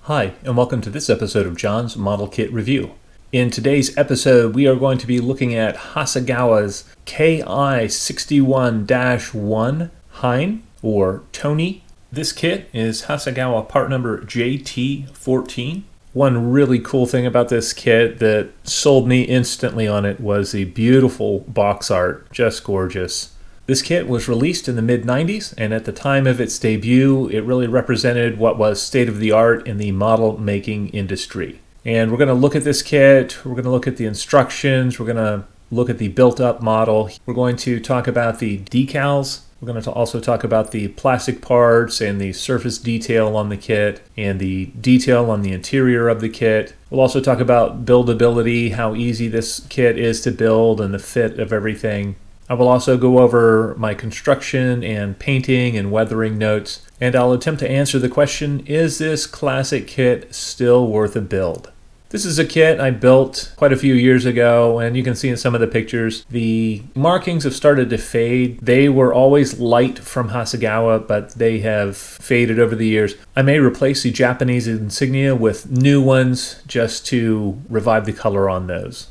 Hi, and welcome to this episode of John's Model Kit Review. In today's episode, we are going to be looking at Hasegawa's Ki-61 Hien, or Tony. This kit is Hasegawa part number JT14. One really cool thing about this kit that sold me instantly on it was the beautiful box art, just gorgeous. This kit was released in the mid-90s, and at the time of its debut, it really represented what was state-of-the-art in the model making industry. And we're going to look at this kit, we're going to look at the instructions, we're going to look at the built-up model. We're going to talk about the decals. We're going to also talk about the plastic parts and the surface detail on the kit and the detail on the interior of the kit. We'll also talk about buildability, how easy this kit is to build and the fit of everything. I will also go over my construction and painting and weathering notes, and I'll attempt to answer the question, is this classic kit still worth a build? This is a kit I built quite a few years ago, and you can see in some of the pictures, the markings have started to fade. They were always light from Hasegawa, but they have faded over the years. I may replace the Japanese insignia with new ones just to revive the color on those.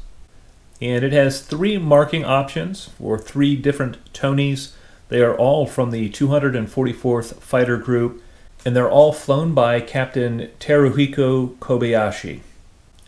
And it has three marking options for three different Tonys. They are all from the 244th Fighter Group, and they're all flown by Captain Teruhiko Kobayashi.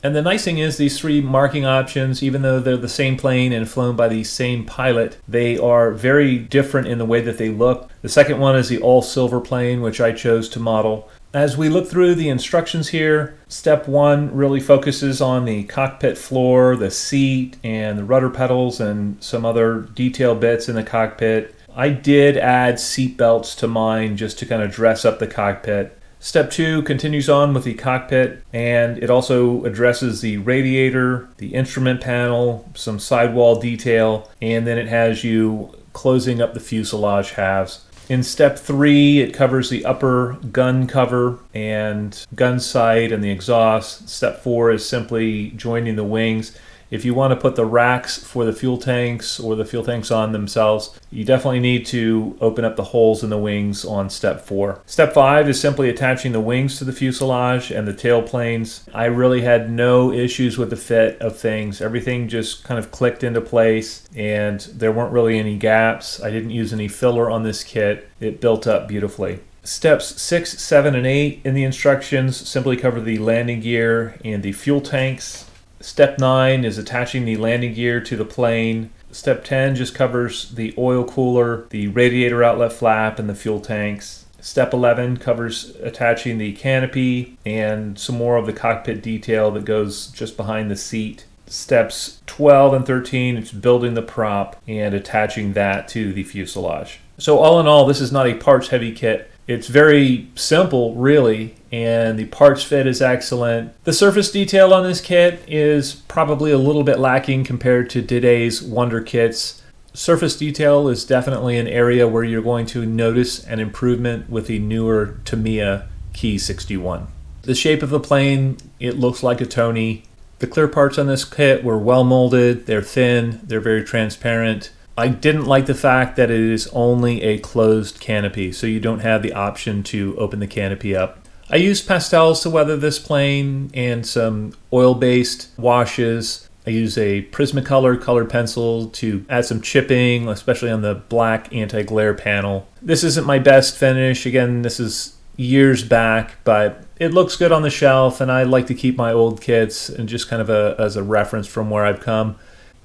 And the nice thing is these three marking options, even though they're the same plane and flown by the same pilot, they are very different in the way that they look. The second one is the all-silver plane, which I chose to model. As we look through the instructions here, step one really focuses on the cockpit floor, the seat, and the rudder pedals, and some other detail bits in the cockpit. I did add seat belts to mine just to kind of dress up the cockpit. Step two continues on with the cockpit, and it also addresses the radiator, the instrument panel, some sidewall detail, and then it has you closing up the fuselage halves. In step three, it covers the upper gun cover and gun sight and the exhaust. Step four is simply joining the wings. If you want to put the racks for the fuel tanks or the fuel tanks on themselves, you definitely need to open up the holes in the wings on step four. Step five is simply attaching the wings to the fuselage and the tail planes. I really had no issues with the fit of things. Everything just kind of clicked into place and there weren't really any gaps. I didn't use any filler on this kit. It built up beautifully. Steps 6, 7, and 8 in the instructions simply cover the landing gear and the fuel tanks. Step 9 is attaching the landing gear to the plane. Step 10 just covers the oil cooler, the radiator outlet flap, and the fuel tanks. Step 11 covers attaching the canopy and some more of the cockpit detail that goes just behind the seat. Steps 12 and 13, it's building the prop and attaching that to the fuselage. So all in all, this is not a parts-heavy kit. It's very simple, really, and the parts fit is excellent. The surface detail on this kit is probably a little bit lacking compared to today's Wonder kits. Surface detail is definitely an area where you're going to notice an improvement with the newer Tamiya Ki-61. The shape of the plane, it looks like a Tony. The clear parts on this kit were well molded, they're thin, they're very transparent. I didn't like the fact that it is only a closed canopy, so you don't have the option to open the canopy up. I used pastels to weather this plane and some oil-based washes. I used a Prismacolor colored pencil to add some chipping, especially on the black anti-glare panel. This isn't my best finish. Again, this is years back, but it looks good on the shelf, and I like to keep my old kits and just kind of as a reference from where I've come.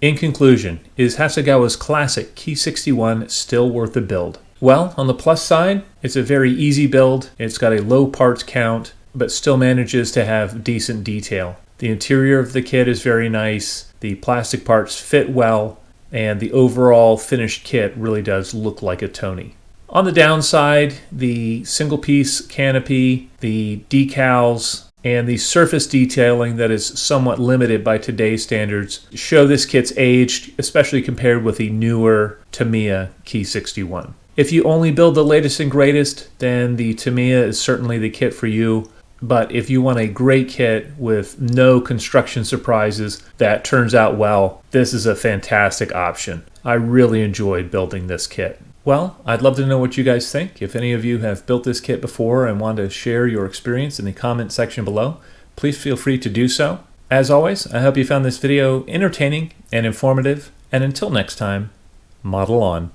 In conclusion, is Hasegawa's classic Ki-61 still worth a build? Well, on the plus side, it's a very easy build. It's got a low parts count, but still manages to have decent detail. The interior of the kit is very nice. The plastic parts fit well, and the overall finished kit really does look like a Tony. On the downside, the single piece canopy, the decals, and the surface detailing that is somewhat limited by today's standards show this kit's aged, especially compared with the newer Tamiya Ki-61. If you only build the latest and greatest, then the Tamiya is certainly the kit for you. But if you want a great kit with no construction surprises that turns out well, this is a fantastic option. I really enjoyed building this kit. Well, I'd love to know what you guys think. If any of you have built this kit before and want to share your experience in the comment section below, please feel free to do so. As always, I hope you found this video entertaining and informative, and until next time, model on.